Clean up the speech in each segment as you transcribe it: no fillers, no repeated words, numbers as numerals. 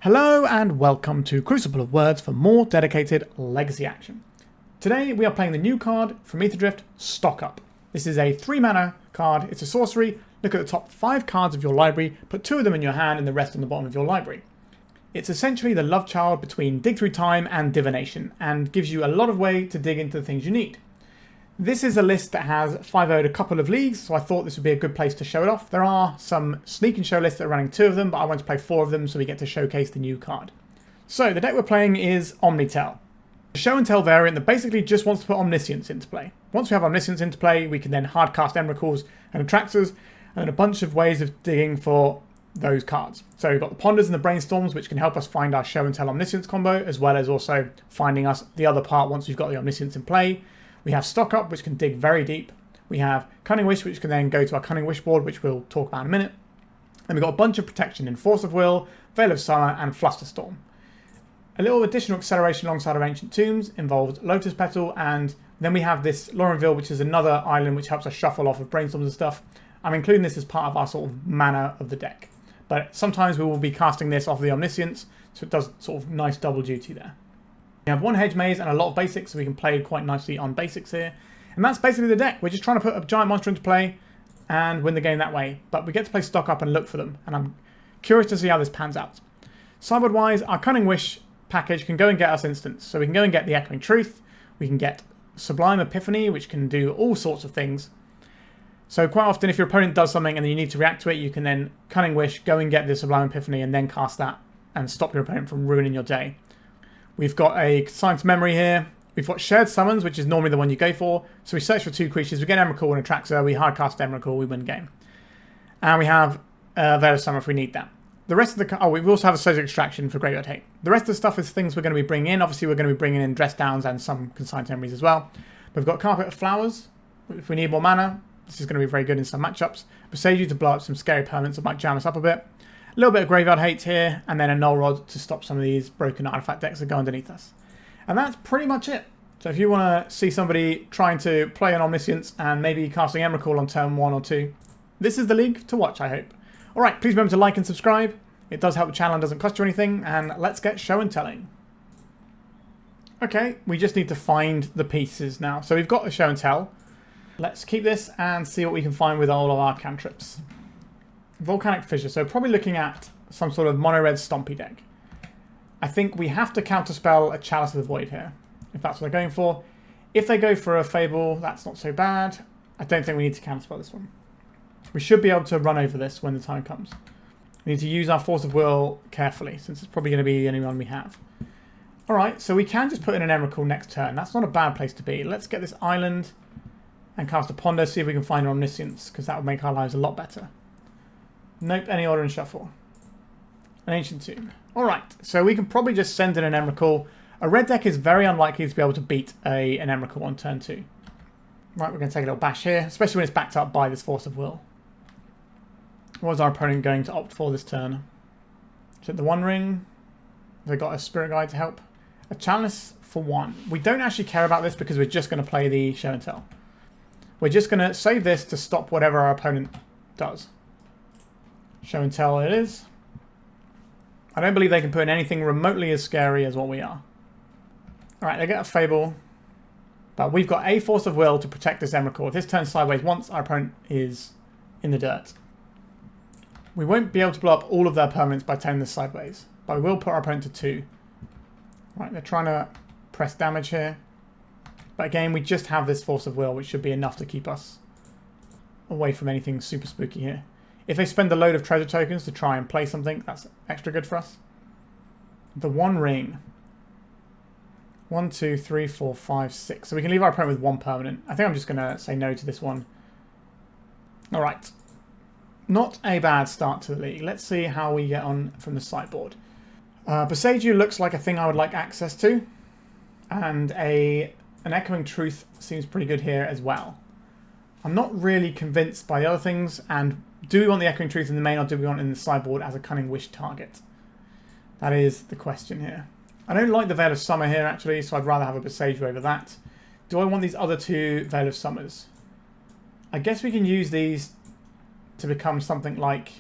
Hello and welcome to Crucible of Words for more dedicated legacy action. Today we are playing the new card from Aether, Stock Up. This is a 3-mana card, it's a sorcery. Look at the top 5 cards of your library, put 2 of them in your hand and the rest on the bottom of your library. It's essentially the love child between Dig Through Time and Divination, and gives you a lot of way to dig into the things you need. This is a list that has 5-0'd a couple of leagues, so I thought this would be a good place to show it off. There are some sneak and show lists that are running 2 of them, but I want to play 4 of them so we get to showcase the new card. So the deck we're playing is Omni-tell. A show and tell variant that basically just wants to put Omniscience into play. Once we have Omniscience into play, we can then hardcast Emrakuls and Atraxas, and then a bunch of ways of digging for those cards. So we've got the Ponders and the Brainstorms, which can help us find our show and tell Omniscience combo, as well as also finding us the other part once we've got the Omniscience in play. We have Stock Up, which can dig very deep. We have Cunning Wish, which can then go to our Cunning Wish board, which we'll talk about in a minute. And we've got a bunch of protection in Force of Will, Veil of Summer, and Flusterstorm. A little additional acceleration alongside our Ancient Tombs involved Lotus Petal, and then we have this Lorien Revealed, which is another island which helps us shuffle off of Brainstorms and stuff. I'm including this as part of our sort of mana of the deck. But sometimes we will be casting this off the Omniscience, so it does sort of nice double duty there. We have one Hedge Maze and a lot of basics, so we can play quite nicely on basics here. And that's basically the deck. We're just trying to put a giant monster into play and win the game that way. But we get to play Stock Up and look for them, and I'm curious to see how this pans out. Sideboard-wise, our Cunning Wish package can go and get us instants. So we can go and get the Echoing Truth, we can get Sublime Epiphany, which can do all sorts of things. So quite often if your opponent does something and then you need to react to it, you can then Cunning Wish, go and get the Sublime Epiphany and then cast that and stop your opponent from ruining your day. We've got a Consign to Memory here. We've got Shared Summons, which is normally the one you go for. So we search for 2 creatures, we get Emrakul and Atraxa, we hardcast Emrakul, we win the game. And we have Veil of Summer if we need that. The rest of the... we also have a Surgical Extraction for Graveyard Hate. The rest of the stuff is things we're going to be bringing in. Obviously, we're going to be bringing in Dress Downs and some Consign to Memories as well. We've got Carpet of Flowers. If we need more mana, this is going to be very good in some matchups. Boseiju to blow up some scary permanents that might jam us up a bit. A little bit of Graveyard Hate here, and then a Null Rod to stop some of these broken artifact decks that go underneath us. And that's pretty much it. So if you want to see somebody trying to play an Omniscience and maybe casting Emrakul on turn 1 or 2, this is the league to watch, I hope. Alright, please remember to like and subscribe. It does help the channel and doesn't cost you anything, and let's get show and telling. Okay, we just need to find the pieces now. So we've got a show and tell. Let's keep this and see what we can find with all of our cantrips. Volcanic Fissure, so probably looking at some sort of mono-red stompy deck. I think we have to counterspell a Chalice of the Void here, if that's what they're going for. If they go for a Fable, that's not so bad. I don't think we need to counterspell this one. We should be able to run over this when the time comes. We need to use our Force of Will carefully, since it's probably going to be the only one we have. Alright, so we can just put in an Emrakul next turn. That's not a bad place to be. Let's get this island and cast a Ponder, see if we can find an Omniscience, because that would make our lives a lot better. Nope, any order and shuffle. An Ancient Tomb. Alright, so we can probably just send in an Emrakul. A red deck is very unlikely to be able to beat an Emrakul on turn 2. Right, we're going to take a little bash here, especially when it's backed up by this Force of Will. What is our opponent going to opt for this turn? Is it the One Ring? Have they got a Spirit Guide to help? A Chalice for 1. We don't actually care about this because we're just going to play the Show and Tell. We're just going to save this to stop whatever our opponent does. Show and Tell it is. I don't believe they can put in anything remotely as scary as what we are. Alright, they get a Fable. But we've got a Force of Will to protect this Emrakul. If this turns sideways once, our opponent is in the dirt. We won't be able to blow up all of their permanents by turning this sideways. But we will put our opponent to 2. Right, they're trying to press damage here. But again, we just have this Force of Will, which should be enough to keep us away from anything super spooky here. If they spend a load of treasure tokens to try and play something, that's extra good for us. The One Ring. 1, 2, 3, 4, 5, 6. So we can leave our opponent with 1 permanent. I think I'm just going to say no to this one. Alright. Not a bad start to the league. Let's see how we get on from the sideboard. Boseiju looks like a thing I would like access to. And an Echoing Truth seems pretty good here as well. I'm not really convinced by the other things, and do we want the Echoing Truth in the main or do we want it in the sideboard as a Cunning Wish target? That is the question here. I don't like the Veil of Summer here actually, so I'd rather have a Boseiju over that. Do I want these other 2 Veil of Summers? I guess we can use these to become something like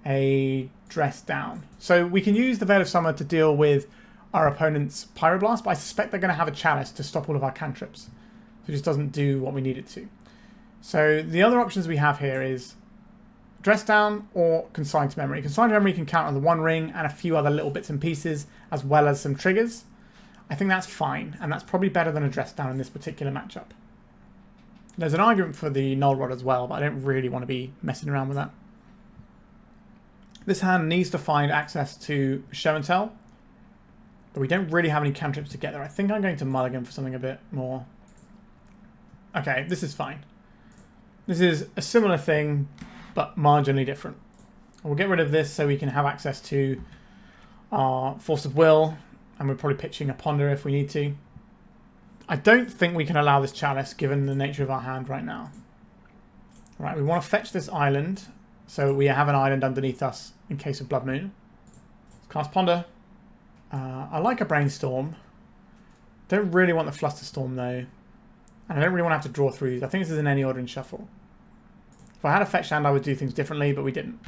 a Dress Down. So we can use the Veil of Summer to deal with our opponent's Pyroblast, but I suspect they're going to have a Chalice to stop all of our cantrips. So it just doesn't do what we need it to. So the other options we have here is Dress Down or Consign to Memory. Consign to Memory can count on the One Ring and a few other little bits and pieces, as well as some triggers. I think that's fine, and that's probably better than a Dress Down in this particular matchup. There's an argument for the Null Rod as well, but I don't really want to be messing around with that. This hand needs to find access to Show and Tell, but we don't really have any cantrips together. I think I'm going to mulligan for something a bit more. Okay, this is fine. This is a similar thing, but marginally different. We'll get rid of this so we can have access to our Force of Will, and we're probably pitching a Ponder if we need to. I don't think we can allow this Chalice given the nature of our hand right now. Right, we want to fetch this island so we have an island underneath us in case of Blood Moon. Let's cast Ponder. I like a Brainstorm. Don't really want the Flusterstorm though. And I don't really want to have to draw through these. I think this is in any order in shuffle. If I had a fetch land, I would do things differently, but we didn't.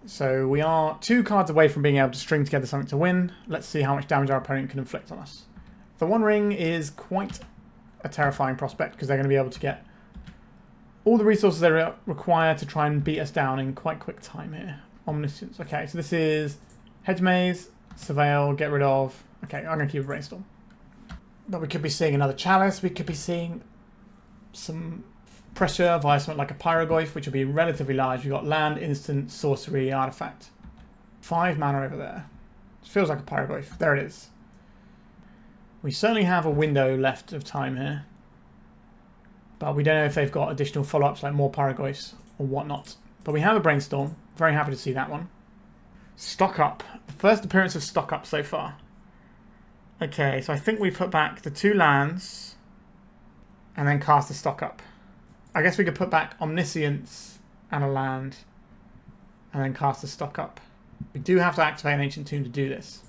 So we are 2 cards away from being able to string together something to win. Let's see how much damage our opponent can inflict on us. The One Ring is quite a terrifying prospect because they're going to be able to get all the resources they require to try and beat us down in quite quick time here. Omniscience. Okay, so this is Hedge Maze, Surveil, get rid of. Okay, I'm going to keep a Brainstorm. But we could be seeing another Chalice. We could be seeing some pressure via something like a Pyrogoyf, which will be relatively large. We've got land, instant, sorcery, artifact. 5 mana over there. It feels like a Pyrogoyf. There it is. We certainly have a window left of time here. But we don't know if they've got additional follow-ups like more Pyrogoyfs or whatnot. But we have a Brainstorm. Very happy to see that one. Stock Up. The first appearance of Stock Up so far. Okay, so I think we put back the 2 lands and then cast the Stock Up. I guess we could put back Omniscience and a land and then cast the Stock Up. We do have to activate an Ancient Tomb to do this.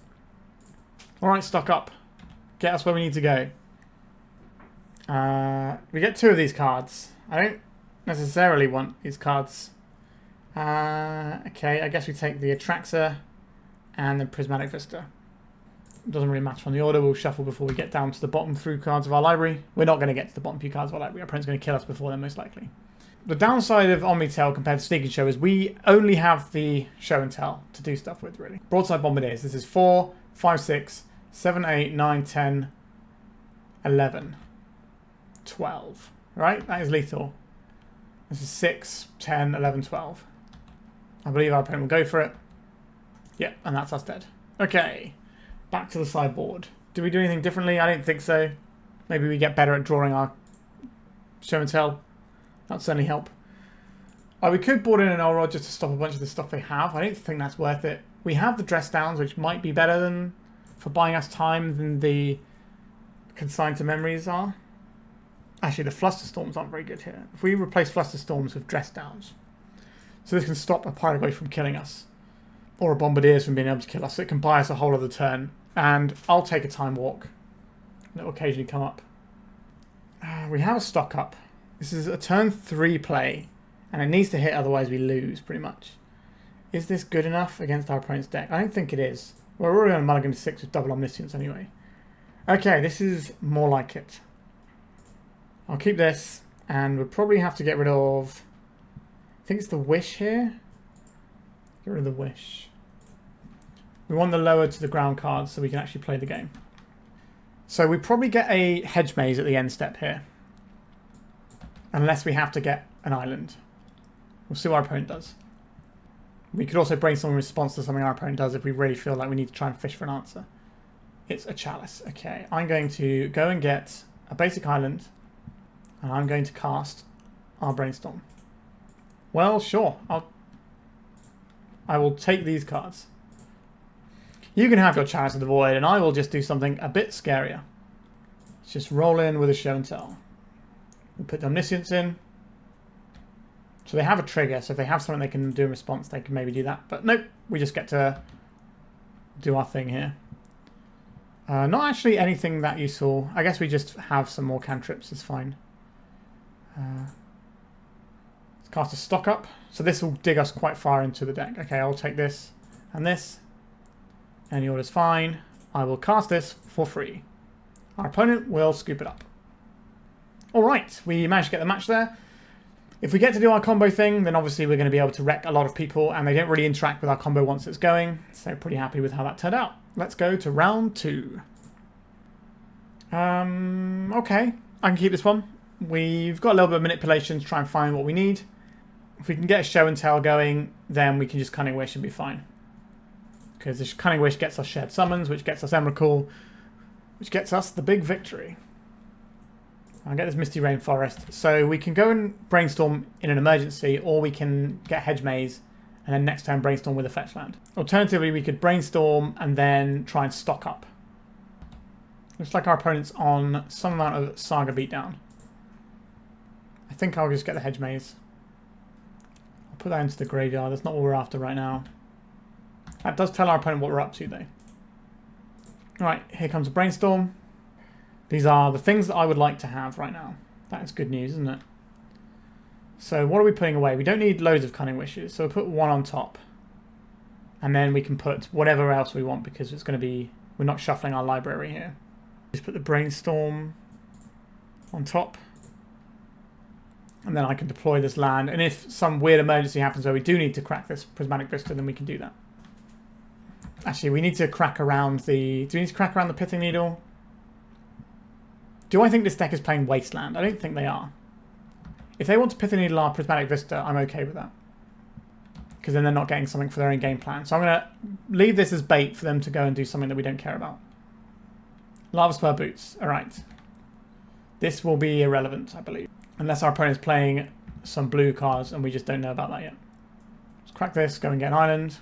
Alright, Stock Up. Get us where we need to go. We get 2 of these cards. I don't necessarily want these cards. Okay, I guess we take the Atraxa and the Prismatic Vista. Doesn't really matter on the order. We'll shuffle before we get down to the bottom few cards of our library. We're not going to get to the bottom few cards of our library. Our opponent's going to kill us before then, most likely. The downside of Omni-tell compared to Sneak and Show is we only have the Show and Tell to do stuff with, really. Broadside Bombardiers. This is 4, 5, 6, 7, 8, 9, 10, 11, 12. Right? That is lethal. This is 6, 10, 11, 12. I believe our opponent will go for it. Yep, and that's us dead. Okay. Back to the sideboard. Do we do anything differently? I don't think so. Maybe we get better at drawing our Show and Tell. That'd certainly help. We could board in an Null Rod just to stop a bunch of the stuff they have. I don't think that's worth it. We have the Dress Downs, which might be better than for buying us time than the Consign to Memories are. Actually, the Flusterstorms aren't very good here. If we replace Flusterstorms with Dress Downs, so this can stop a Pyrogoyf from killing us. Or a Bombardiers from being able to kill us. So it can buy us a whole other turn. And I'll take a Time Walk. That will occasionally come up. We have a Stock Up. This is a turn 3 play. And it needs to hit, otherwise we lose, pretty much. Is this good enough against our opponent's deck? I don't think it is. We're already on mulligan to 6 with double Omniscience anyway. Okay, this is more like it. I'll keep this. And we'll probably have to get rid of... I think it's the Wish here. Get rid of the Wish. We want the lower to the ground cards so we can actually play the game. So we probably get a Hedge Maze at the end step here. Unless we have to get an island. We'll see what our opponent does. We could also brainstorm in response to something our opponent does if we really feel like we need to try and fish for an answer. It's a Chalice. Okay, I'm going to go and get a basic island. And I'm going to cast our Brainstorm. Well, sure. I will take these cards. You can have your Chalice of the Void, and I will just do something a bit scarier. Let's just roll in with a Show and Tell. We'll put the Omniscience in. So they have a trigger, so if they have something they can do in response, they can maybe do that. But nope, we just get to do our thing here. Not actually anything that useful. I guess we just have some more cantrips, it's fine. Let's Cast a stock up. So this will dig us quite far into the deck. Okay, I'll take this and this. Any order's fine. I will cast this for free. Our opponent will scoop it up. Alright, we managed to get the match there. If we get to do our combo thing, then obviously we're going to be able to wreck a lot of people, and they don't really interact with our combo once it's going. So pretty happy with how that turned out. Let's go to round 2. Okay, I can keep this one. We've got a little bit of manipulation to try and find what we need. If we can get a show and tell going, then we can just Cunning Wish and be fine. Because this Cunning Wish gets us shared summons, which gets us Emrakul, which gets us the big victory. I'll get this Misty Rainforest. So we can go and Brainstorm in an emergency, or we can get Hedge Maze, and then next turn Brainstorm with a fetch land. Alternatively, we could Brainstorm and then try and stock up. Looks like our opponent's on some amount of Saga Beatdown. I think I'll just get the Hedge Maze. I'll put that into the graveyard. That's not what we're after right now. That does tell our opponent what we're up to, though. Alright, here comes a Brainstorm. These are the things that I would like to have right now. That is good news, isn't it? So what are we putting away? We don't need loads of Cunning Wishes, so we'll put one on top. And then we can put whatever else we want, because it's going to be... We're not shuffling our library here. Just put the Brainstorm on top. And then I can deploy this land. And if some weird emergency happens where we do need to crack this Prismatic Vista, then we can do that. Actually, we need to crack around the... Do we need to crack around the Pithing Needle? Do I think this deck is playing Wasteland? I don't think they are. If they want to Pithing Needle our Prismatic Vista, I'm okay with that. Because then they're not getting something for their own game plan. So I'm going to leave this as bait for them to go and do something that we don't care about. Lava Spur Boots. Alright. This will be irrelevant, I believe. Unless our opponent is playing some blue cards and we just don't know about that yet. Let's crack this, go and get an island.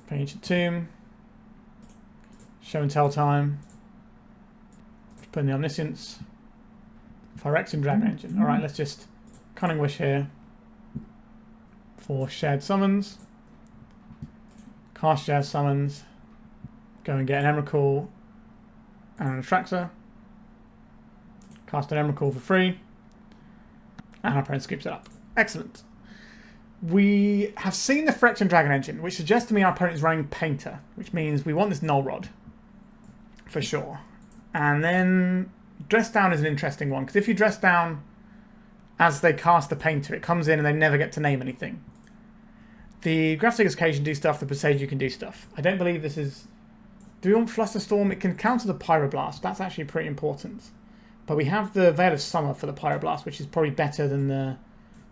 Play Ancient Tomb. Show and tell time. Let's put in the Omniscience. Phyrexian Dragon Engine. Alright, let's just Cunning Wish here. For shared summons. Cast shared summons. Go and get an Emrakul and an Atraxa. Cast an Emrakul for free. And our opponent scoops it up. Excellent. We have seen the Phyrexian Dragon Engine, which suggests to me our opponent is running Painter, which means we want this Null Rod. For sure. And then Dress Down is an interesting one, because if you dress down as they cast the Painter, it comes in and they never get to name anything. The Grafdigger's Cage can do stuff, the Boseiju can do stuff. I don't believe this is... Do we want Flusterstorm? It can counter the Pyroblast. That's actually pretty important. But we have the Veil of Summer for the Pyroblast, which is probably better than the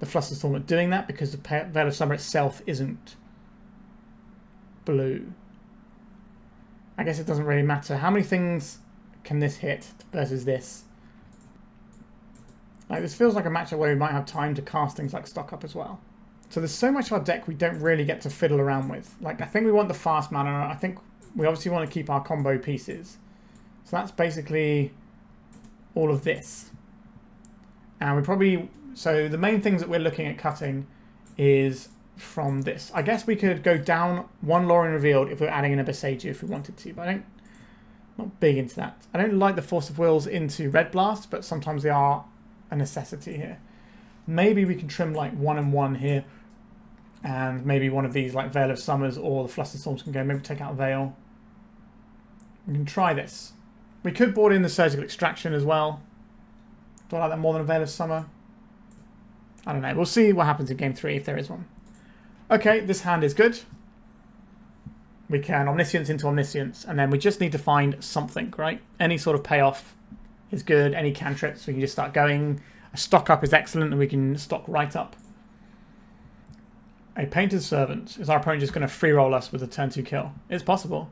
Flusterstorm at doing that, because the Veil of Summer itself isn't blue. I guess it doesn't really matter. How many things can this hit versus this? Like, this feels like a matchup where we might have time to cast things like Stock Up as well. So there's so much of our deck we don't really get to fiddle around with. Like, I think we want the fast mana. I think we obviously want to keep our combo pieces. So that's basically all of this. And we probably... So the main things that we're looking at cutting is from this. I guess we could go down one Lorien Revealed if we're adding in a Boseiju if we wanted to, but I'm not big into that. I don't like the Force of Wills into Red Blast, but sometimes they are a necessity here. Maybe we can trim like 1 and 1 here, and maybe one of these like Veil of Summers or the Flusterstorms can go. Maybe take out Veil. We can try this. We could board in the Surgical Extraction as well. Do I like that more than a Veil of Summer? I don't know. We'll see what happens in game 3 if there is one. Okay, this hand is good. We can Omniscience into Omniscience, and then we just need to find something, right? Any sort of payoff is good. Any cantrips, we can just start going. A Stock Up is excellent, and we can stock right up. A Painter's Servant. Is our opponent just going to free roll us with a turn 2 kill? It's possible.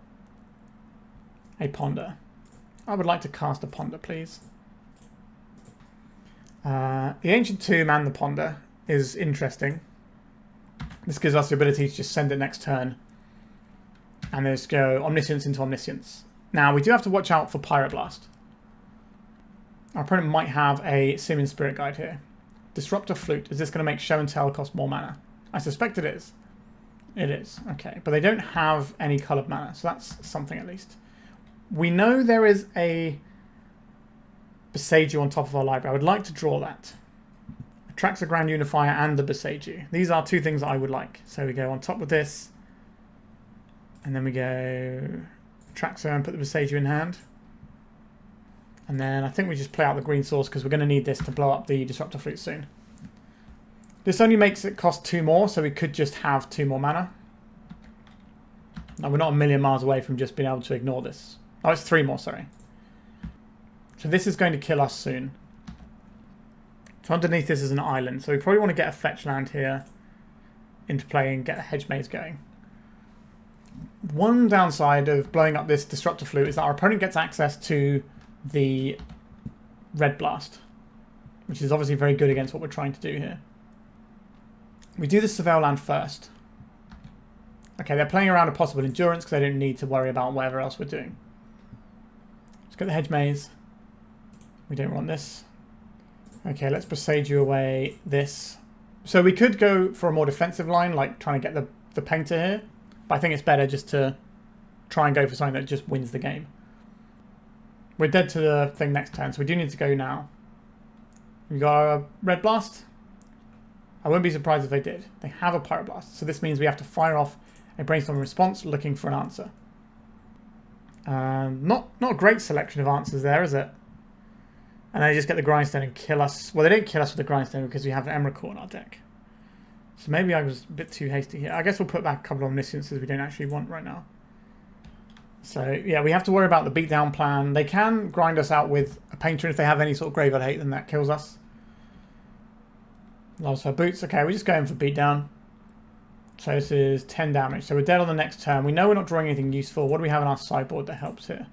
A Ponder. I would like to cast a Ponder, please. The Ancient Tomb and the Ponder is interesting. This gives us the ability to just send it next turn. And then just go Omniscience into Omniscience. Now, we do have to watch out for Pyroblast. Our opponent might have a Simian Spirit Guide here. Disruptor Flute. Is this going to make Show and Tell cost more mana? I suspect it is. It is. Okay. But they don't have any coloured mana, so that's something at least. We know there is a Boseiju on top of our library. I would like to draw that. Atraxa Grand Unifier and the Boseiju. These are two things that I would like. So we go on top with this. And then we go Atraxa and put the Boseiju in hand. And then I think we just play out the green source because we're going to need this to blow up the Disruptor Flute soon. This only makes it cost 2 more, so we could just have 2 more mana. No, we're not a million miles away from just being able to ignore this. Oh, it's 3 more, sorry. So this is going to kill us soon. So underneath this is an island, so we probably want to get a fetch land here into play and get a Hedge Maze going. One downside of blowing up this Disruptor Flute is that our opponent gets access to the Red Blast, which is obviously very good against what we're trying to do here. We do the Surveil land first. Okay, they're playing around a possible Endurance because they don't need to worry about whatever else we're doing. Let's get the Hedge Maze. We don't want this. Okay, let's Boseiju away this. So we could go for a more defensive line, like trying to get the Painter here. But I think it's better just to try and go for something that just wins the game. We're dead to the thing next turn, so we do need to go now. We got a Red Blast. I wouldn't be surprised if they did. They have a Pyroblast, so this means we have to fire off a Brainstorm response looking for an answer. Not a great selection of answers there, is it? And they just get the Grindstone and kill us. Well, they don't kill us with the Grindstone because we have an Emrakul in our deck. So maybe I was a bit too hasty here. I guess we'll put back a couple of Omnisciences we don't actually want right now. So, yeah, we have to worry about the beatdown plan. They can grind us out with a Painter. If they have any sort of Graveyard Hate, then that kills us. Loves her boots. Okay, we're just going for beatdown. So this is 10 damage. So we're dead on the next turn. We know we're not drawing anything useful. What do we have on our sideboard that helps here?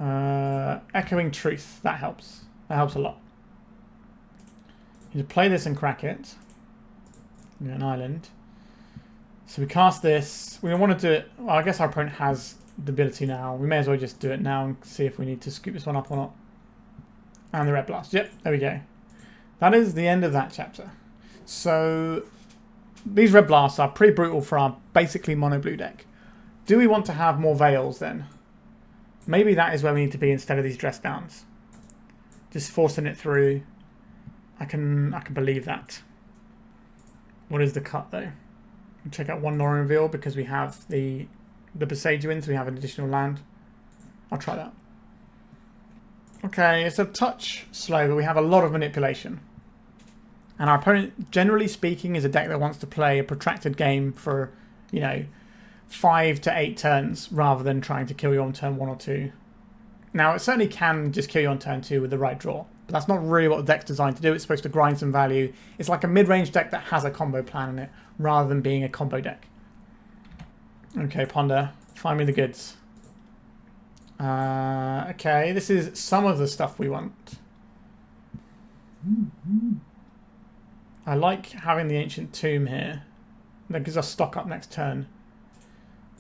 Echoing Truth. That helps. That helps a lot. You need to play this and crack it. We got an island. So we cast this. We want to do it. Well, I guess our opponent has the ability now. We may as well just do it now and see if we need to scoop this one up or not. And the Red Blast. Yep, there we go. That is the end of that chapter. So these Red Blasts are pretty brutal for our basically mono blue deck. Do we want to have more Veils then? Maybe that is where we need to be instead of these Dress Downs. Just forcing it through. I can believe that. What is the cut though? Check out one Lorien Revealed because we have the Boseiju in, so we have an additional land. I'll try that. Okay, it's a touch slow, but we have a lot of manipulation. And our opponent, generally speaking, is a deck that wants to play a protracted game for, 5 to 8 turns rather than trying to kill you on turn 1 or 2. Now, it certainly can just kill you on turn 2 with the right draw, but that's not really what the deck's designed to do. It's supposed to grind some value. It's like a mid-range deck that has a combo plan in it, rather than being a combo deck. Okay, Ponder, find me the goods. Okay, this is some of the stuff we want. I like having the Ancient Tomb here. That gives us stock up next turn.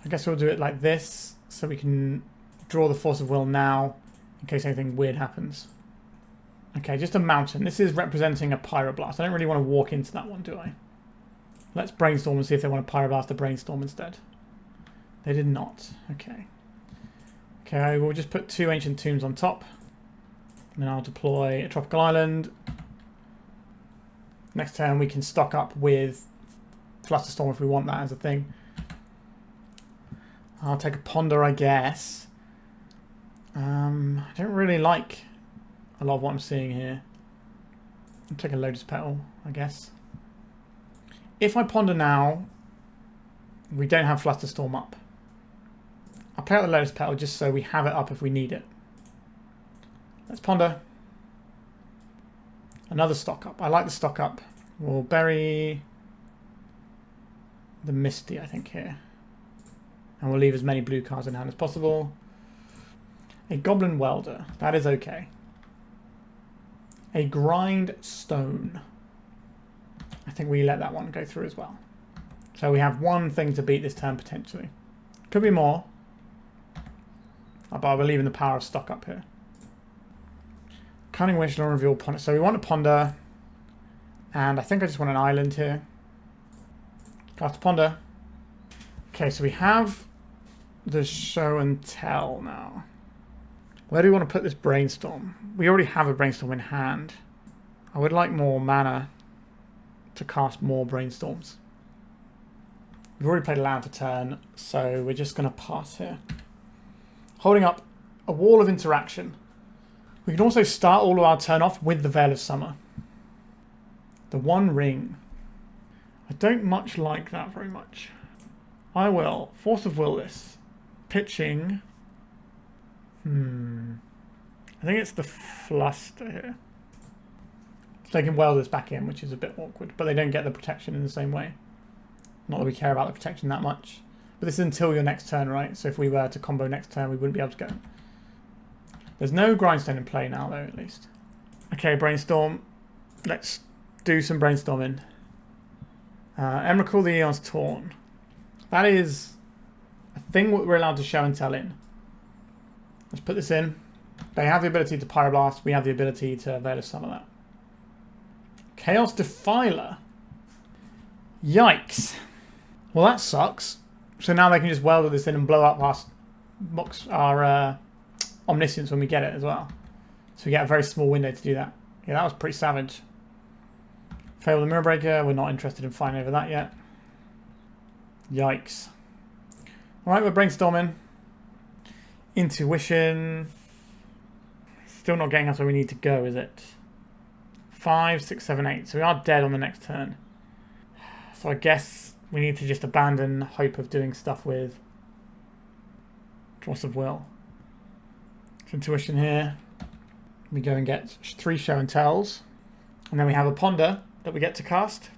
I guess we'll do it like this, so we can draw the Force of Will now, in case anything weird happens. Okay, just a mountain. This is representing a Pyroblast. I don't really want to walk into that one, do I? Let's Brainstorm and see if they want to Pyroblast a Brainstorm instead. They did not. Okay. Okay, we'll just put 2 Ancient Tombs on top. And then I'll deploy a Tropical Island. Next turn we can stock up with Flusterstorm if we want that as a thing. I'll take a Ponder, I guess. I don't really like a lot of what I'm seeing here. I'll take a Lotus Petal, I guess. If I Ponder now, we don't have Flusterstorm up. I'll play out the Lotus Petal just so we have it up if we need it. Let's Ponder. Another stock up. I like the stock up. We'll bury the Misty, I think, here. And we'll leave as many blue cards in hand as possible. A Goblin Welder. That is okay. A Grindstone. I think we let that one go through as well. So we have one thing to beat this turn potentially. Could be more. But I believe in the power of stock up here. Cunning Wish, Lorien Revealed, Ponder. So we want to Ponder. And I think I just want an island here. Cast a Ponder. Okay, so we have the Show and Tell now. Where do we want to put this Brainstorm? We already have a Brainstorm in hand. I would like more mana to cast more Brainstorms. We've already played a land for turn, so we're just going to pass here. Holding up a wall of interaction. We can also start all of our turn off with the Veil of Summer. The One Ring. I don't much like that very much. I will Force of Will this. Pitching. I think it's the Fluster here. So they can weld this back in, which is a bit awkward, but they don't get the protection in the same way. Not that we care about the protection that much. But this is until your next turn, right? So if we were to combo next turn, we wouldn't be able to go. There's no Grindstone in play now, though, at least. Okay, Brainstorm. Let's do some brainstorming. Emrakul, the Aeons Torn. That is a thing we're allowed to show and tell in. Let's put this in. They have the ability to Pyroblast. We have the ability to Veil of Summer that. Chaos Defiler. Yikes. Well, that sucks. So now they can just weld this in and blow up our Omniscience when we get it as well. So we get a very small window to do that. Yeah, that was pretty savage. Fail the Mirror Breaker. We're not interested in fighting over that yet. Yikes. Alright, we're brainstorming. Intuition. Still not getting us where we need to go, is it? 5, 6, 7, 8. So we are dead on the next turn. So I guess we need to just abandon hope of doing stuff with Force of Will. So intuition here. We go and get 3 Show and Tells. And then we have a Ponder that we get to cast.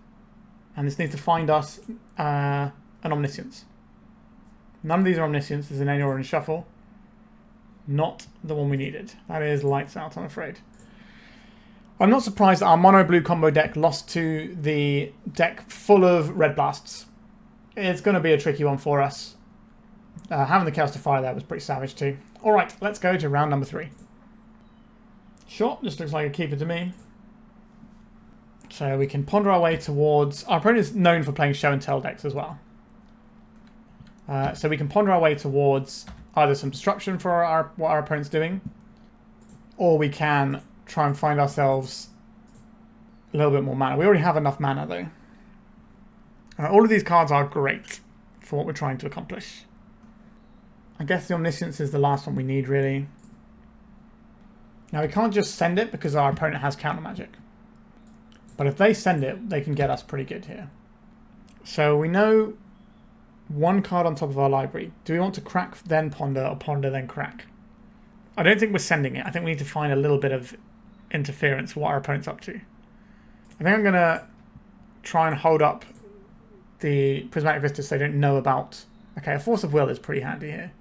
And this needs to find us an Omniscience. None of these are Omniscience. There's an Aeons in Shuffle. Not the one we needed. That is lights out, I'm afraid. I'm not surprised that our mono-blue combo deck lost to the deck full of red blasts. It's going to be a tricky one for us. Having the Chaos Defiler there was pretty savage too. Alright, let's go to round number 3. Sure, this looks like a keeper to me. So we can ponder our way towards... Our opponent is known for playing show and tell decks as well. So we can ponder our way towards either some disruption for what our opponent's doing, or we can try and find ourselves a little bit more mana. We already have enough mana though. All of these cards are great for what we're trying to accomplish. I guess the Omniscience is the last one we need really. Now we can't just send it because our opponent has counter magic. But if they send it, they can get us pretty good here. So we know one card on top of our library. Do we want to crack then ponder, or ponder then crack? I don't think we're sending it. I think we need to find a little bit of interference, what our opponent's up to. I think I'm going to try and hold up the Prismatic Vista so they don't know about... Okay, a Force of Will is pretty handy here.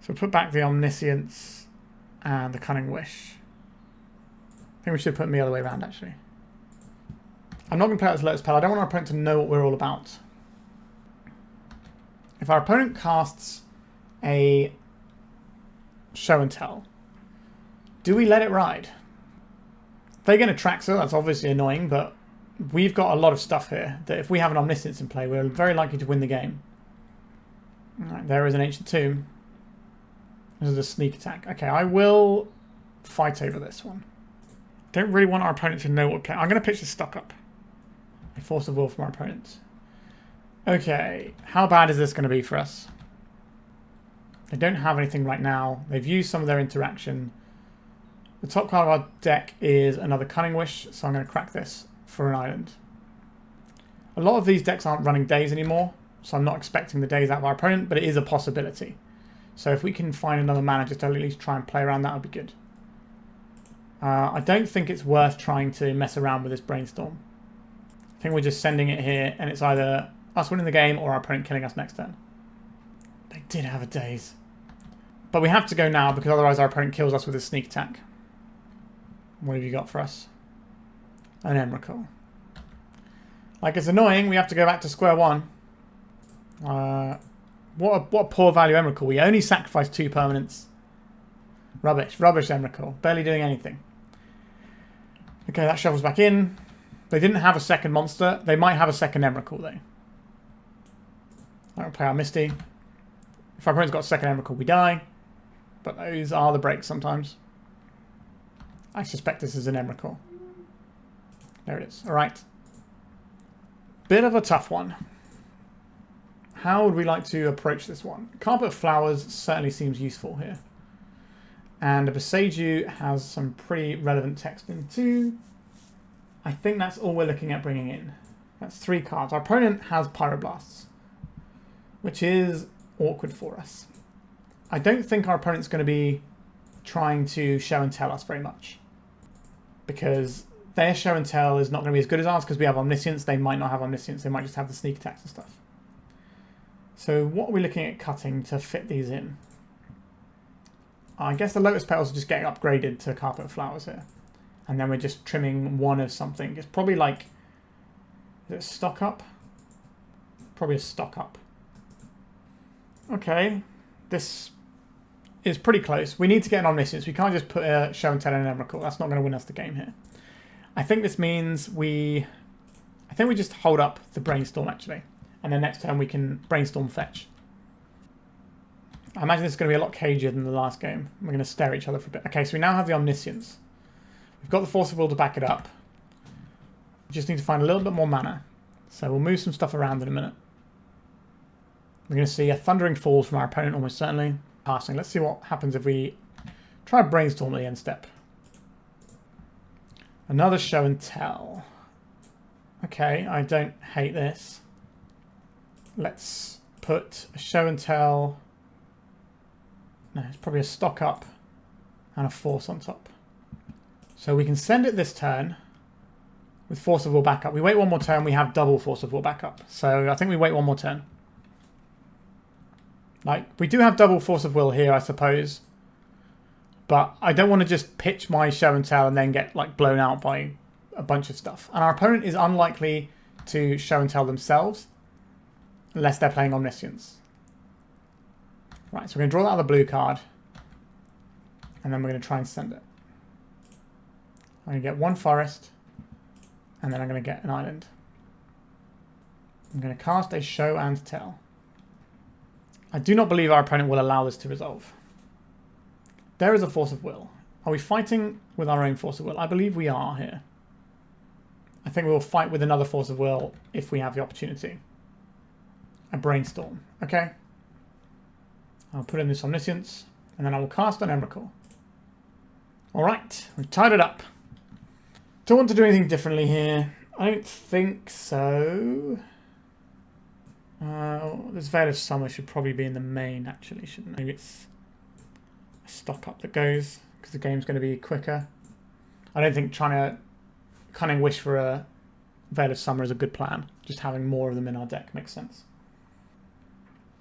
So we'll put back the Omniscience and the Cunning Wish. I think we should put them the other way around, actually. I'm not going to play out as Lotus Petal. I don't want our opponent to know what we're all about. If our opponent casts a show and tell, do we let it ride? If they get an Atraxa, that's obviously annoying, but we've got a lot of stuff here that if we have an Omniscience in play, we're very likely to win the game. Alright, there is an Ancient Tomb. This is a sneak attack. Okay, I will fight over this one. Don't really want our opponent to know what we're playing. I'm going to pitch the stock up. A Force of Will from our opponent. Okay, how bad is this going to be for us? They don't have anything right now. They've used some of their interaction. The top card of our deck is another Cunning Wish, so I'm going to crack this for an island. A lot of these decks aren't running days anymore, so I'm not expecting the days out of our opponent, but it is a possibility. So if we can find another mana just to at least try and play around, that would be good. I don't think it's worth trying to mess around with this Brainstorm. I think we're just sending it here, and it's either us winning the game or our opponent killing us next turn. They did have a daze. But we have to go now, because otherwise our opponent kills us with a sneak attack. What have you got for us? An Emrakul. Like, it's annoying, we have to go back to square one. What a poor value Emrakul. We only sacrificed 2 permanents. Rubbish. Rubbish Emrakul. Barely doing anything. Okay, that shovels back in. They didn't have a second monster. They might have a second Emrakul, though. I don't play our Misty. If our opponent's got a second Emrakul, we die. But those are the breaks sometimes. I suspect this is an Emrakul. There it is. All right. Bit of a tough one. How would we like to approach this one? Carpet of Flowers certainly seems useful here. And a Boseiju has some pretty relevant text in too. I think that's all we're looking at bringing in. That's 3 cards. Our opponent has Pyroblasts, which is awkward for us. I don't think our opponent's going to be trying to show and tell us very much, because their show and tell is not going to be as good as ours because we have Omniscience. They might not have Omniscience. They might just have the sneak attacks and stuff. So what are we looking at cutting to fit these in? I guess the Lotus Petals are just getting upgraded to Carpet of Flowers here. And then we're just trimming one of something. It's probably like... Is it a stock up? Probably a stock up. Okay. This is pretty close. We need to get an Omniscience. We can't just put a show and tell in an Emrakul. That's not going to win us the game here. I think this means we... I think we just hold up the Brainstorm, actually. And then next turn we can Brainstorm fetch. I imagine this is going to be a lot cagier than the last game. We're going to stare at each other for a bit. Okay, so we now have the Omniscience. We've got the Force of Will to back it up. We just need to find a little bit more mana. So we'll move some stuff around in a minute. We're going to see a Thundering Falls from our opponent, almost certainly. Passing. Let's see what happens if we try Brainstorm at the end step. Another show and tell. Okay, I don't hate this. Let's put a show and tell. No, it's probably a stock up and a force on top. So we can send it this turn with Force of Will backup. We wait one more turn, we have double Force of Will backup. So I think we wait one more turn. Like, we do have double Force of Will here, I suppose. But I don't want to just pitch my show and tell and then get like blown out by a bunch of stuff. And our opponent is unlikely to show and tell themselves unless they're playing Omniscience. Right, so we're going to draw that other blue card. And then we're going to try and send it. I'm going to get one forest. And then I'm going to get an island. I'm going to cast a show and tell. I do not believe our opponent will allow this to resolve. There is a Force of Will. Are we fighting with our own Force of Will? I believe we are here. I think we will fight with another Force of Will if we have the opportunity. A Brainstorm. Okay. I'll put in this Omniscience. And then I will cast an Emrakul. Alright. We've tied it up. Don't want to do anything differently here. I don't think so. This Veil of Summer should probably be in the main, actually, shouldn't it? Maybe it's a stock up that goes, because the game's going to be quicker. I don't think trying to Cunning Wish for a Veil of Summer is a good plan. Just having more of them in our deck makes sense.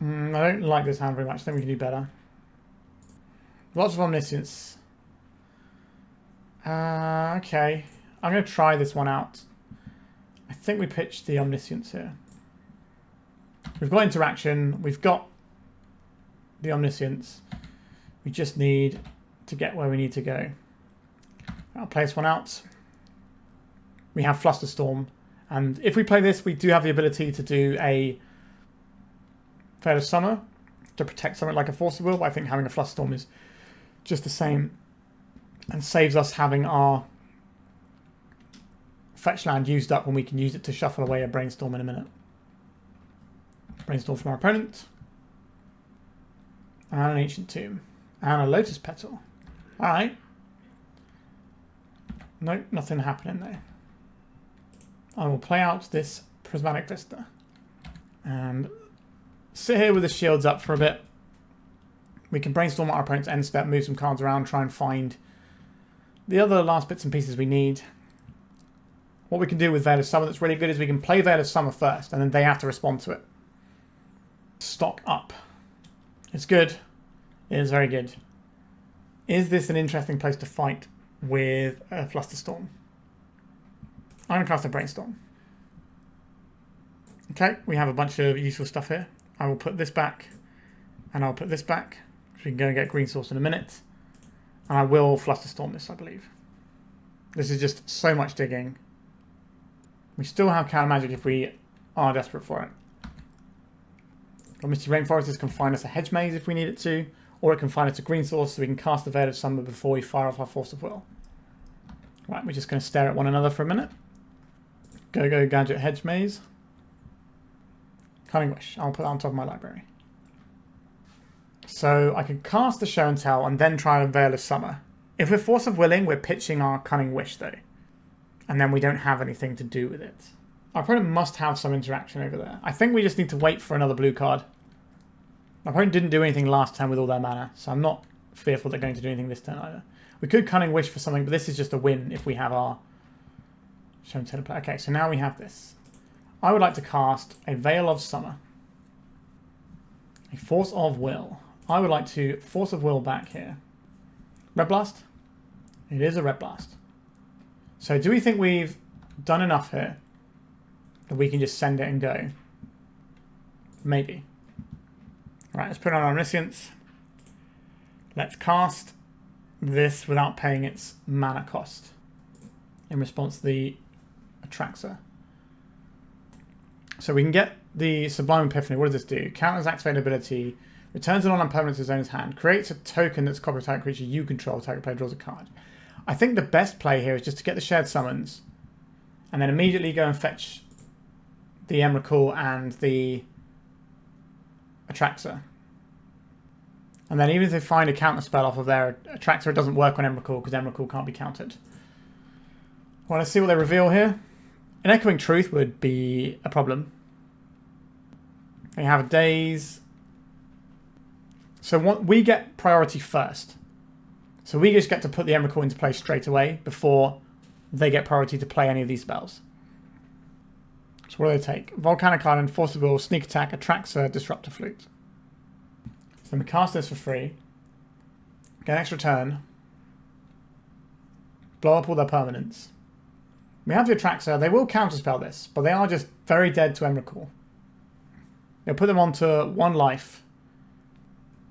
I don't like this hand very much. I think we can do better. Lots of Omniscience. Okay. I'm going to try this one out. I think we pitched the Omniscience here. We've got interaction. We've got the Omniscience. We just need to get where we need to go. I'll play this one out. We have Flusterstorm. And if we play this, we do have the ability to do a Veil of Summer to protect something like a Force of Will. But I think having a Flusterstorm is just the same and saves us having our fetch land used up when we can use it to shuffle away a Brainstorm in a minute. Brainstorm from our opponent. And an Ancient Tomb. And a Lotus Petal. Alright. Nope, nothing happening there. I will play out this Prismatic Vista. And sit here with the shields up for a bit. We can Brainstorm at our opponent's end step, move some cards around, try and find the other last bits and pieces we need. What we can do with Veil of Summer that's really good is we can play Veil of Summer first, and then they have to respond to it. Stock up. It's good. It is very good. Is this an interesting place to fight with a Flusterstorm? I'm going to cast a Brainstorm. Okay, we have a bunch of useful stuff here. I will put this back, and I'll put this back. So we can go and get green source in a minute. And I will Flusterstorm this, I believe. This is just so much digging. We still have counter magic if we are desperate for it. Misty Rainforest can find us a Hedge Maze if we need it to, or it can find us a green source so we can cast the Veil of Summer before we fire off our Force of Will. Right, we're just going to stare at one another for a minute. Go Gadget Hedge Maze. Cunning Wish. I'll put that on top of my library. So I can cast the Show and Tell and then try and Veil of Summer. If we're Force of Willing, we're pitching our Cunning Wish though. And then we don't have anything to do with it. Our opponent must have some interaction over there. I think we just need to wait for another blue card. My opponent didn't do anything last time with all their mana, so I'm not fearful they're going to do anything this turn either. We could Cunning Wish for something, but this is just a win if we have our Show and Tell. Okay, so now we have this. I would like to cast a Veil of Summer. A Force of Will. I would like to Force of Will back here. Red Blast? It is a Red Blast. So do we think we've done enough here that we can just send it and go? Maybe. Right, let's put on Omniscience. Let's cast this without paying its mana cost in response to the Atraxa. So we can get the Sublime Epiphany. What does this do? Counters activated ability, returns an non-land permanent to his owner's hand, creates a token that's a copy of target creature you control, target player draws a card. I think the best play here is just to get the shared summons and then immediately go and fetch the Emrakul and the Atraxa. And then even if they find a counter spell off of their Atraxa, it doesn't work on Emrakul because Emrakul can't be countered. Well, let's see what they reveal here. An Echoing Truth would be a problem. They have a Daze. So we get priority first. So we just get to put the Emrakul into play straight away before they get priority to play any of these spells. So what do they take? Volcanic Island, Force of Will, Sneak Attack, Atraxa, Disruptor Flute. So we cast this for free. Get an extra turn. Blow up all their permanents. We have the Atraxa. They will counterspell this, but they are just very dead to Emrakul. They'll put them onto 1 life.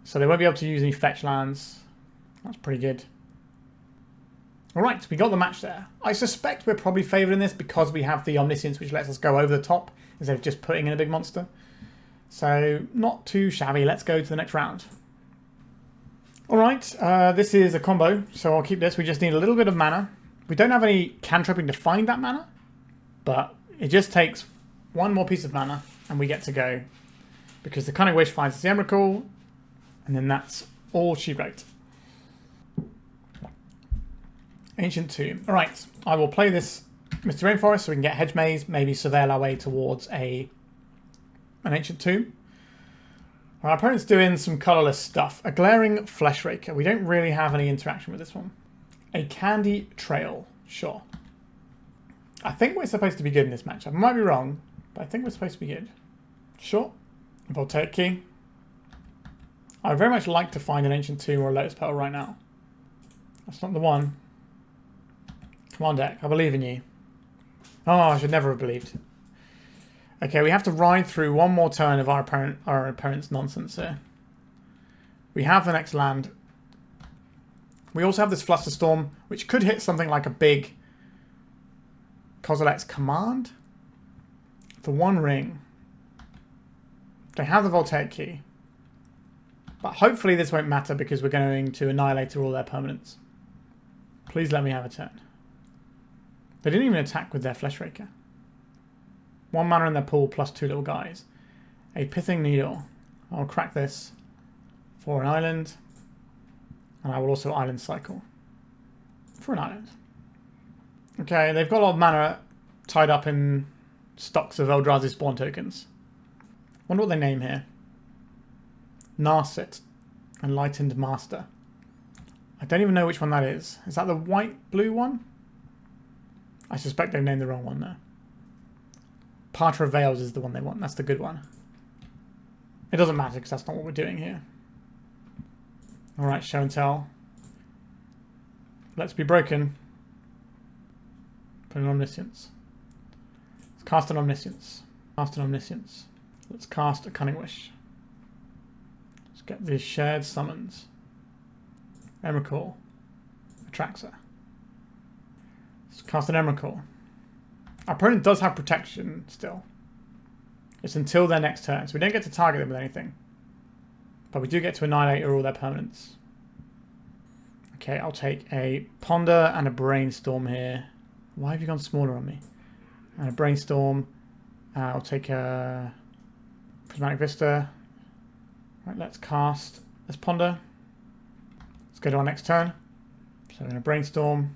So they won't be able to use any fetch lands. That's pretty good. Alright, we got the match there. I suspect we're probably favoured in this because we have the Omniscience, which lets us go over the top instead of just putting in a big monster. So, not too shabby. Let's go to the next round. Alright, this is a combo, so I'll keep this. We just need a little bit of mana. We don't have any cantripping to find that mana, but it just takes 1 more piece of mana and we get to go. Because the Cunning Wish finds the Emrakul, and then that's all she wrote. Ancient Tomb. Alright, I will play this Misty Rainforest so we can get Hedge Maze, maybe surveil our way towards an Ancient Tomb. Our opponent's doing some colourless stuff. A Glaring Fleshraker. We don't really have any interaction with this one. A Candy Trail. Sure. I think we're supposed to be good in this matchup. I might be wrong, but I think we're supposed to be good. Sure. Voltaic Key. I would very much like to find an Ancient Tomb or a Lotus Petal right now. That's not the one. Come on, deck. I believe in you. Oh, I should never have believed. Okay, we have to ride through 1 more turn of our opponent's nonsense here. We have the next land. We also have this Flusterstorm, which could hit something like a big Kozilek's Command. For 1 ring. They have the Voltaic Key. But hopefully this won't matter because we're going to annihilate all their permanents. Please let me have a turn. They didn't even attack with their Fleshraker. 1 mana in their pool plus 2 little guys. A Pithing Needle. I'll crack this for an island. And I will also island cycle. For an island. Okay, they've got a lot of mana tied up in stocks of Eldrazi spawn tokens. Wonder what they name here. Narset. Enlightened Master. I don't even know which one that is. Is that the white-blue one? I suspect they've named the wrong one there. Parter of Veils is the one they want. That's the good one. It doesn't matter because that's not what we're doing here. Alright, Show and Tell. Let's be broken. Put an Omniscience. Let's cast an Omniscience. Cast an Omniscience. Let's cast a Cunning Wish. Let's get these shared summons. Emrakul. Atraxa. Let's cast an Emrakul. Our opponent does have protection still. It's until their next turn, so we don't get to target them with anything. But we do get to annihilate all their permanents. Okay, I'll take a Ponder and a Brainstorm here. Why have you gone smaller on me? and a Brainstorm. I'll take a Prismatic Vista. Right, let's cast. Let's ponder. Let's go to our next turn. So we're going to Brainstorm.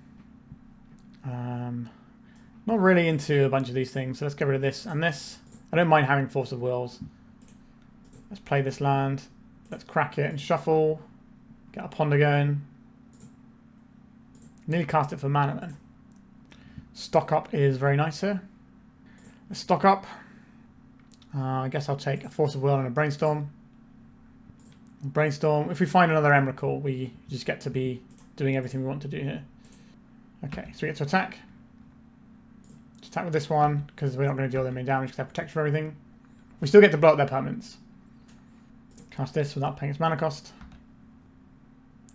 Not really into a bunch of these things, so let's get rid of this and this. I don't mind having Force of Wills. Let's play this land. Let's crack it and shuffle. Get our ponder going. Nearly cast it for mana then. Stock up is very nice here. Let's stock up. I guess I'll take a Force of Will and a Brainstorm. Brainstorm. If we find another Emrakul, we just get to be doing everything we want to do here. Okay, so we get to attack. Let's attack with this one, because we're not going to deal them any damage because they have protection for everything. We still get to blow up their permanents. Cast this without paying its mana cost.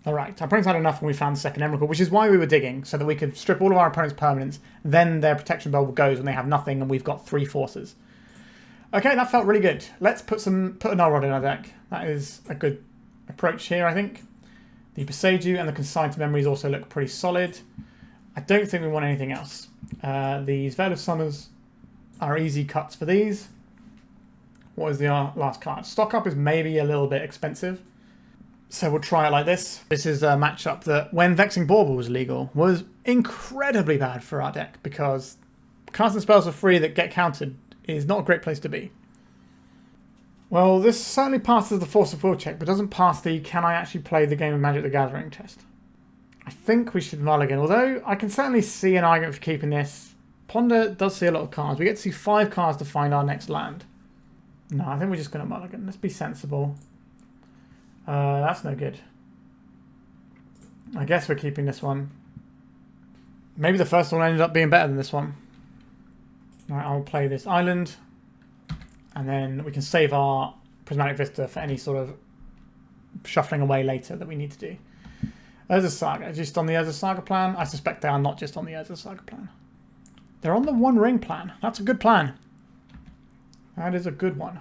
Alright, our opponents had enough when we found the second Emrakul, which is why we were digging, so that we could strip all of our opponent's permanents, then their protection bubble goes when they have nothing and we've got 3 forces. Okay, that felt really good. Let's put a Null Rod in our deck. That is a good approach here, I think. The Boseiju and the Consign to Memories also look pretty solid. I don't think we want anything else. These Veil of Summers are easy cuts for these. What is the last card? Stock up is maybe a little bit expensive. So we'll try it like this. This is a matchup that, when Vexing Bauble was legal, was incredibly bad for our deck, because casting spells for free that get countered is not a great place to be. Well, this certainly passes the Force of Will check, but doesn't pass the can I actually play the game of Magic the Gathering test. I think we should mulligan, although I can certainly see an argument for keeping this. Ponder does see a lot of cards. We get to see 5 cards to find our next land. No, I think we're just going to mulligan. Let's be sensible. That's no good. I guess we're keeping this one. Maybe the first one ended up being better than this one. Alright, I'll play this island. And then we can save our Prismatic Vista for any sort of shuffling away later that we need to do. Urza Saga. Just on the Urza Saga plan? I suspect they are not just on the Urza Saga plan. They're on the One Ring plan. That's a good plan. That is a good one.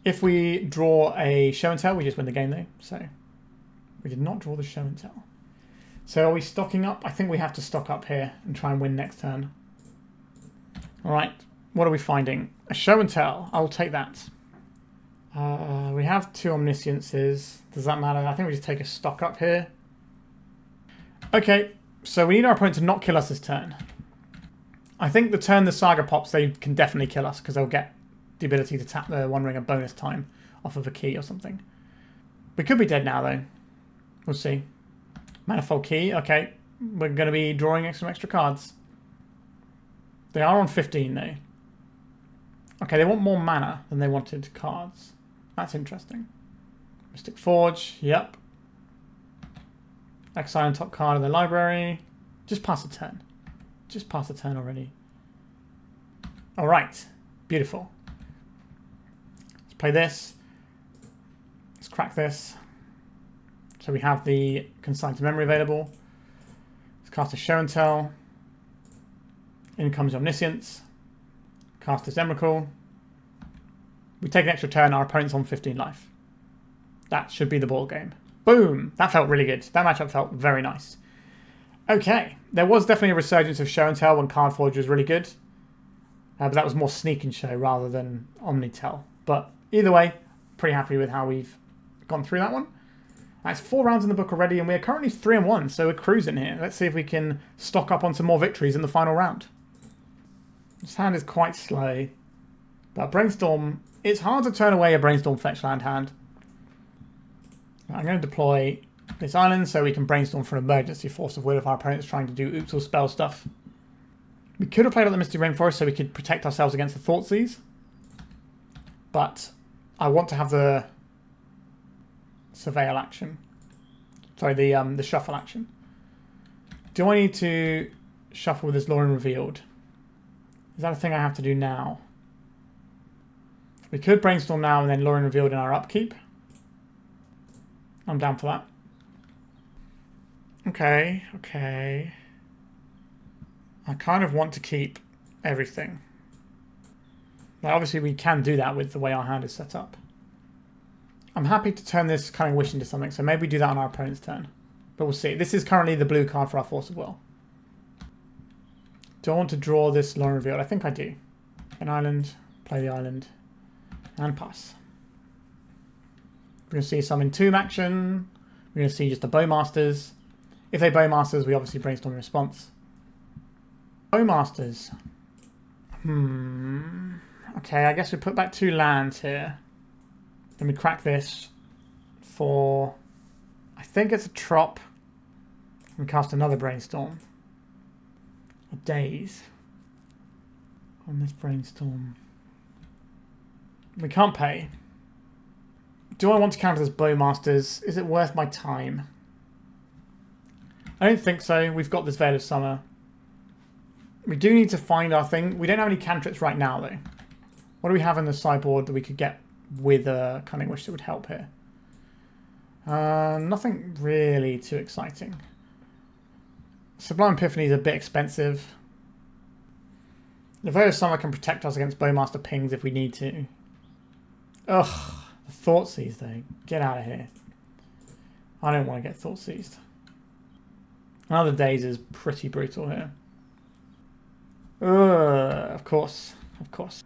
If we draw a Show and Tell, we just win the game though. So we did not draw the Show and Tell. So are we stocking up? I think we have to stock up here and try and win next turn. Alright, what are we finding? A Show and Tell. I'll take that. We have 2 Omnisciences. Does that matter? I think we just take a stock up here. Okay, so we need our opponent to not kill us this turn. I think the turn the Saga pops, they can definitely kill us because they'll get the ability to tap the One Ring a bonus time off of a key or something. We could be dead now though. We'll see. Manifold Key. Okay, we're going to be drawing some extra cards. They are on 15 though. Okay, they want more mana than they wanted cards. That's interesting. Mystic Forge. Yep. Exile on top card of the library. Just pass a turn. Just pass a turn already. Alright. Beautiful. Let's play this. Let's crack this. So we have the Consign to Memory available. Let's cast a Show and Tell. In comes Omniscience. Cast this Emrakul. We take an extra turn, our opponent's on 15 life. That should be the ball game. Boom! That felt really good. That matchup felt very nice. Okay, there was definitely a resurgence of Show and Tell when Card Forge was really good. But that was more Sneak and Show rather than Omni-tell. But either way, pretty happy with how we've gone through that one. That's 4 rounds in the book already, and we are currently 3-1, so we're cruising here. Let's see if we can stock up on some more victories in the final round. This hand is quite slow, but Brainstorm, it's hard to turn away a Brainstorm fetch land hand. I'm going to deploy this island so we can Brainstorm for an emergency Force of Will if our opponent's trying to do oops or spell stuff. We could have played out the Misty Rainforest so we could protect ourselves against the Thoughtseize, but I want to have the Surveil action. Sorry, the Shuffle action. Do I need to shuffle with this Lorien Revealed? Is that a thing I have to do now? We could Brainstorm now and then Lorien Revealed in our upkeep. I'm down for that. Okay, okay. I kind of want to keep everything. Now, obviously we can do that with the way our hand is set up. I'm happy to turn this Cunning Wish into something, so maybe do that on our opponent's turn. But we'll see. This is currently the blue card for our Force of Will. Do I want to draw this Lorien Revealed? I think I do. An island, play the island, and pass. We're going to see some Entomb action. We're going to see just the Bowmasters. If they Bowmasters, we obviously brainstorm in response. Bowmasters. Okay, I guess we put back 2 lands here. Then we crack this for... I think it's a Trop. And cast another Brainstorm. A Daze. On this Brainstorm. We can't pay. Do I want to counter this Bowmasters? Is it worth my time? I don't think so. We've got this Veil of Summer. We do need to find our thing. We don't have any cantrips right now, though. What do we have in the sideboard that we could get with a Cunning Wish that would help here? Nothing really too exciting. Sublime Epiphany is a bit expensive. The Veil of Summer can protect us against Bowmaster pings if we need to. Ugh, the Thoughtseize though. Get out of here. I don't want to get Thoughtseized. Another Daze is pretty brutal here. Of course. Of course.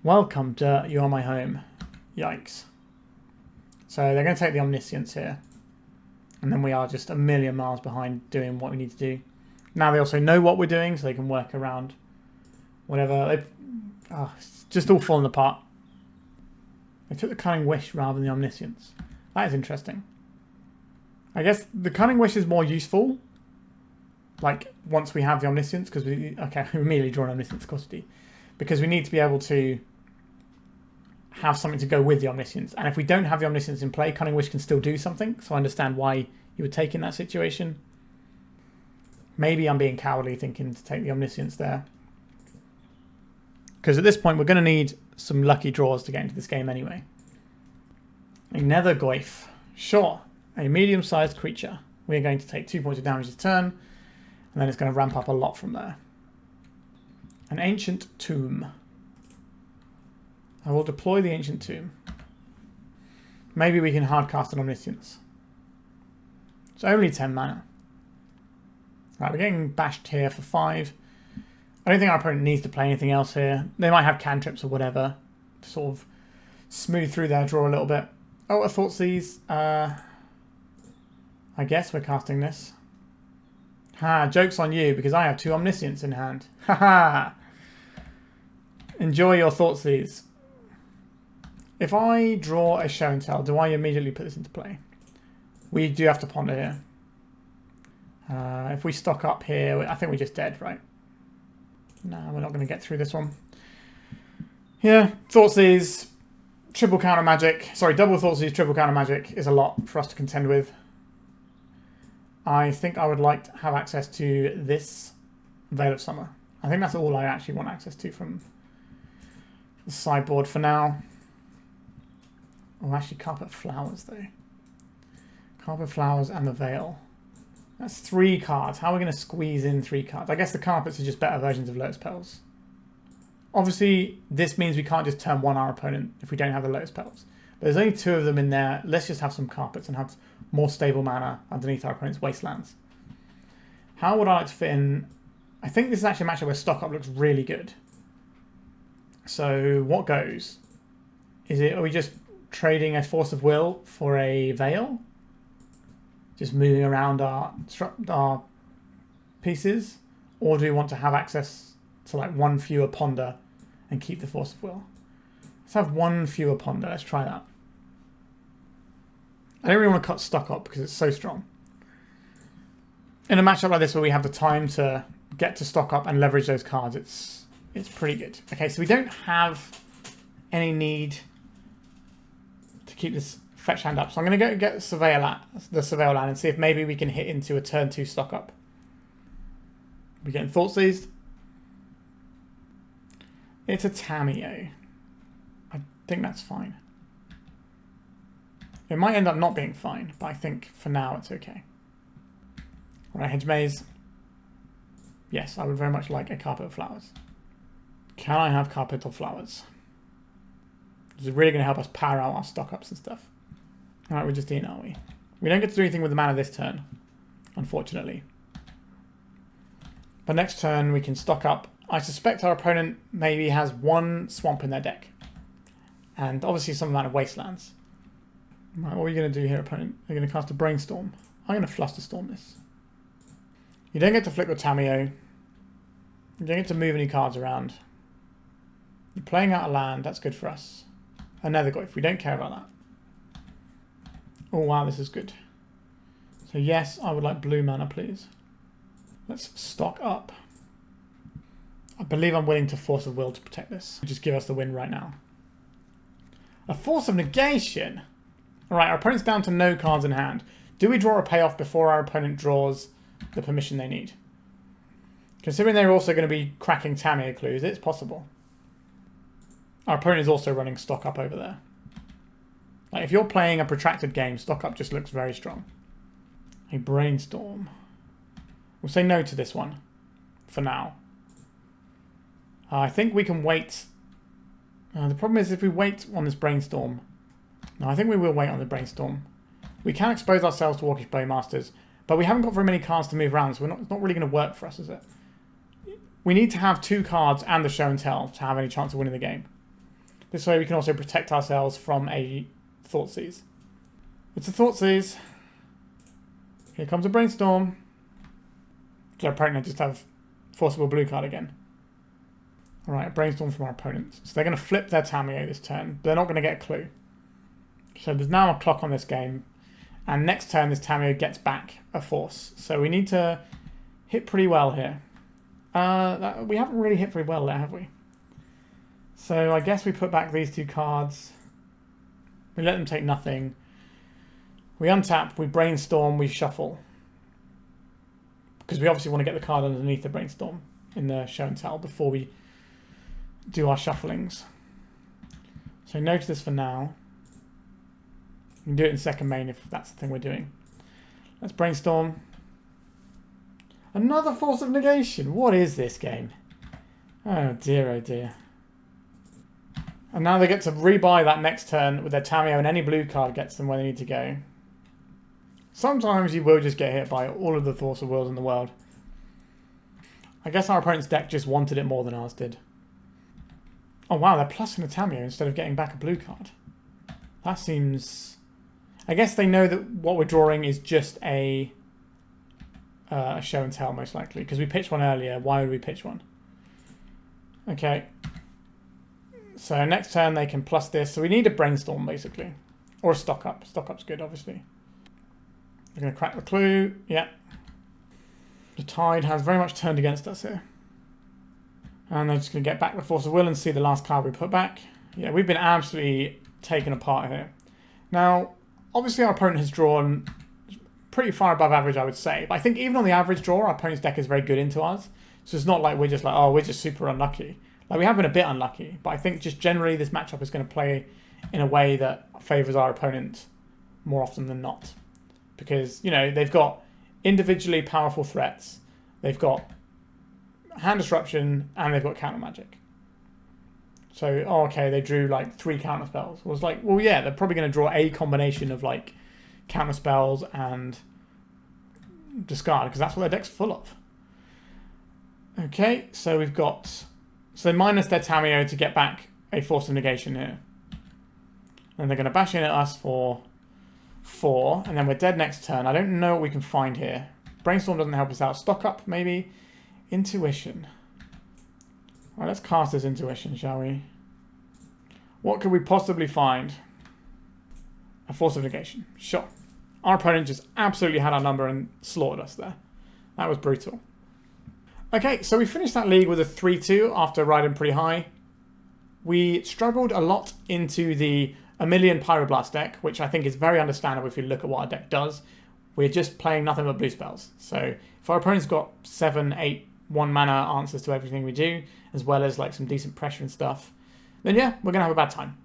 Welcome, Dirt. You are my home. Yikes. So they're going to take the Omniscience here. And then we are just a million miles behind doing what we need to do. Now they also know what we're doing, so they can work around whatever. It's just all falling apart. They took the Cunning Wish rather than the Omniscience. That is interesting. I guess the Cunning Wish is more useful. Like, once we have the Omniscience, because we... Okay, we immediately draw an Omniscience custody. Because we need to be able to have something to go with the Omniscience. And if we don't have the Omniscience in play, Cunning Wish can still do something. So I understand why you would take in that situation. Maybe I'm being cowardly thinking to take the Omniscience there. Because at this point, we're going to need some lucky draws to get into this game anyway. A Nether Goyf. Sure. A medium-sized creature. We are going to take 2 points of damage this turn. And then it's going to ramp up a lot from there. An Ancient Tomb. I will deploy the Ancient Tomb. Maybe we can hardcast an Omniscience. It's only 10 mana. Right, we're getting bashed here for 5. I don't think our opponent needs to play anything else here. They might have cantrips or whatever to sort of smooth through their draw a little bit. Oh, a Thoughtseize. I guess we're casting this. Ha, joke's on you because I have 2 Omniscience in hand. Ha ha! Enjoy your Thoughtseize. If I draw a Show and Tell, do I immediately put this into play? We do have to ponder here. If we stock up here, I think we're just dead, right? No, we're not going to get through this one. Yeah, Thoughtseize, triple counter magic. Sorry, double Thoughtseize, triple counter magic is a lot for us to contend with. I think I would like to have access to this Veil of Summer. I think that's all I actually want access to from the sideboard for now. Oh, actually, Carpet Flowers, though. Carpet Flowers and the Veil. That's 3 cards. How are we going to squeeze in 3 cards? I guess the carpets are just better versions of Lotus Petals. Obviously, this means we can't just turn 1 our opponent if we don't have the Lotus Petals. But there's only 2 of them in there. Let's just have some carpets and have more stable mana underneath our opponent's wastelands. How would I like to fit in? I think this is actually a matchup where stock up looks really good. So what goes? Are we just trading a Force of Will for a Veil? Just moving around our pieces? Or do we want to have access to like 1 fewer Ponder and keep the Force of Will? Let's have 1 fewer Ponder. Let's try that. I don't really want to cut stock up because it's so strong. In a matchup like this where we have the time to get to stock up and leverage those cards, it's pretty good. Okay, so we don't have any need to keep this fetch hand up. So I'm going to go get the Surveil land and see if maybe we can hit into a turn 2 stock up. We're getting Thoughtseized. It's a Tamiyo. I think that's fine. It might end up not being fine, but I think for now it's okay. Right, Hedge Maze. Yes, I would very much like a Carpet of Flowers. Can I have Carpet of Flowers? This is really going to help us power out our stock ups and stuff. Alright, we're just in, aren't we? We don't get to do anything with the mana this turn, unfortunately. But next turn we can stock up. I suspect our opponent maybe has one swamp in their deck. And obviously some amount of wastelands. Right, what are you going to do here, opponent? You're going to cast a Brainstorm. I'm going to Flusterstorm this. You don't get to flip your Tamiyo. You don't get to move any cards around. You're playing out a land, that's good for us. Another Nethergoyf, we don't care about that. Oh wow, this is good. So yes, I would like blue mana, please. Let's stock up. I believe I'm willing to Force of Will to protect this. Just give us the win right now. A Force of Negation! Alright, our opponent's down to no cards in hand. Do we draw a payoff before our opponent draws the permission they need? Considering they're also going to be cracking Tamiyo clues, it's possible. Our opponent is also running stock up over there. Like if you're playing a protracted game, stock up just looks very strong. A Brainstorm. We'll say no to this one for now. I think we can wait. The problem is if we wait on this Brainstorm. No, I think we will wait on the Brainstorm. We can expose ourselves to Orcish Bowmasters, but we haven't got very many cards to move around, so it's not really going to work for us, is it? We need to have 2 cards and the Show and Tell to have any chance of winning the game. This way we can also protect ourselves from a Thoughtseize. It's a Thoughtseize. Here comes a Brainstorm. So our opponent just have Forcible Blue card again. Alright, a Brainstorm from our opponents. So they're going to flip their Tamiyo this turn, but they're not going to get a clue. So there's now a clock on this game. And next turn this Tamiyo gets back a force. So we need to hit pretty well here. We haven't really hit very well there, have we? So I guess we put back these 2 cards. We let them take nothing. We untap, we Brainstorm, we shuffle. Because we obviously want to get the card underneath the Brainstorm in the Show and Tell before we do our shufflings. So no to this for now. We can do it in second main if that's the thing we're doing. Let's Brainstorm. Another Force of Negation. What is this game? Oh dear, oh dear. And now they get to rebuy that next turn with their Tamiyo, and any blue card gets them where they need to go. Sometimes you will just get hit by all of the Force of Wills in the world. I guess our opponent's deck just wanted it more than ours did. Oh wow, they're plussing a Tamiyo instead of getting back a blue card. That seems... I guess they know that what we're drawing is just a Show and Tell, most likely. Because we pitched one earlier. Why would we pitch one? Okay. So next turn they can plus this. So we need a Brainstorm, basically. Or a stock up. Stock up's good, obviously. We're going to crack the clue. Yeah. The tide has very much turned against us here. And they're just going to get back the Force of Will and see the last card we put back. Yeah, we've been absolutely taken apart here. Now, obviously our opponent has drawn pretty far above average, I would say. But I think even on the average draw, our opponent's deck is very good into ours. So it's not like we're just like, oh, we're just super unlucky. Like, we have been a bit unlucky. But I think just generally this matchup is going to play in a way that favours our opponent more often than not. Because, you know, they've got individually powerful threats. They've got hand disruption, and they've got counter magic. So, oh, okay, they drew like 3 counter spells. I was like, well, yeah, they're probably going to draw a combination of like counter spells and discard, because that's what their deck's full of. Okay, so we've got... So they minus their Tamiyo to get back a Force of Negation here. And they're going to bash in at us for 4, and then we're dead next turn. I don't know what we can find here. Brainstorm doesn't help us out. Stock up, maybe. Intuition. Alright, let's cast this Intuition, shall we? What could we possibly find? A Force of Negation. Sure. Our opponent just absolutely had our number and slaughtered us there. That was brutal. Okay, so we finished that league with a 3-2 after riding pretty high. We struggled a lot into the a million Pyroblast deck, which I think is very understandable if you look at what our deck does. We're just playing nothing but blue spells. So if our opponent's got 7, 8, 1 mana answers to everything we do, as well as like some decent pressure and stuff, then yeah, we're going to have a bad time.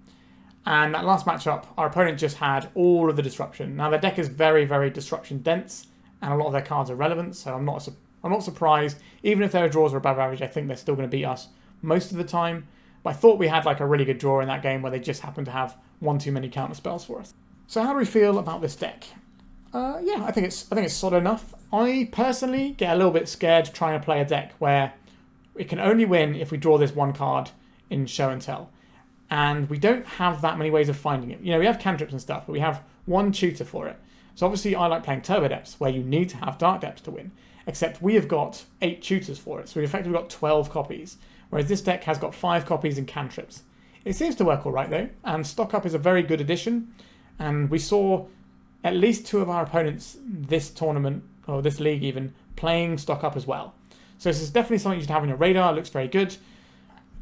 And that last matchup, our opponent just had all of the disruption. Now their deck is very, very disruption dense, and a lot of their cards are relevant, so I'm not surprised. Even if their draws are above average, I think they're still going to beat us most of the time. But I thought we had like a really good draw in that game where they just happened to have one too many counter spells for us. So how do we feel about this deck? Yeah, I think it's solid enough. I personally get a little bit scared trying to play a deck where it can only win if we draw this one card in show and tell. And we don't have that many ways of finding it. You know, we have cantrips and stuff, but we have one tutor for it. So obviously I like playing Turbo Depths, where you need to have Dark Depths to win. Except we have got 8 tutors for it, so we've effectively got 12 copies. Whereas this deck has got 5 copies and cantrips. It seems to work alright though, and Stock Up is a very good addition. And we saw at least 2 of our opponents this tournament, or this league even, playing Stock Up as well. So this is definitely something you should have on your radar. It looks very good.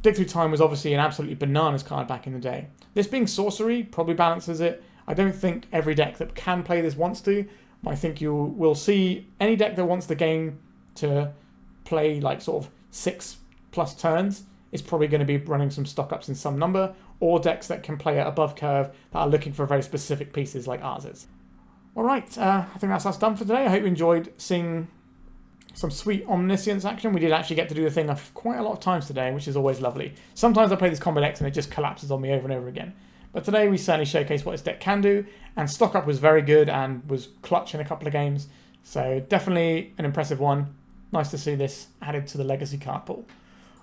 Dig Through Time was obviously an absolutely bananas card back in the day. This being sorcery probably balances it. I don't think every deck that can play this wants to, but I think you will see any deck that wants the game to play like sort of 6+ turns is probably going to be running some Stock Ups in some number, or decks that can play it above curve that are looking for very specific pieces like ours is. Alright, I think that's us done for today. I hope you enjoyed seeing some sweet Omniscience action. We did actually get to do the thing quite a lot of times today, which is always lovely. Sometimes I play these combo decks and it just collapses on me over and over again. But today we certainly showcased what this deck can do, and Stock Up was very good and was clutch in a couple of games. So definitely an impressive one. Nice to see this added to the Legacy card pool.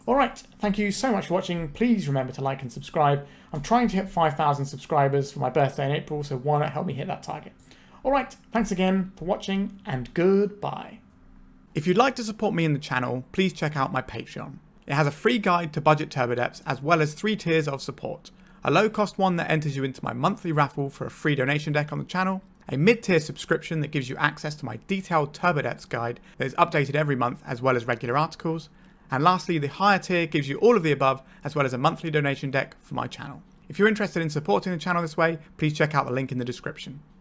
Alright, thank you so much for watching. Please remember to like and subscribe. I'm trying to hit 5,000 subscribers for my birthday in April, so why not help me hit that target? Alright, thanks again for watching, and goodbye. If you'd like to support me in the channel, please check out my Patreon. It has a free guide to budget Turbo Depths, as well as 3 tiers of support. A low cost one that enters you into my monthly raffle for a free donation deck on the channel, a mid-tier subscription that gives you access to my detailed Turbo Depths guide that is updated every month, as well as regular articles, and lastly the higher tier gives you all of the above, as well as a monthly donation deck for my channel. If you're interested in supporting the channel this way, please check out the link in the description.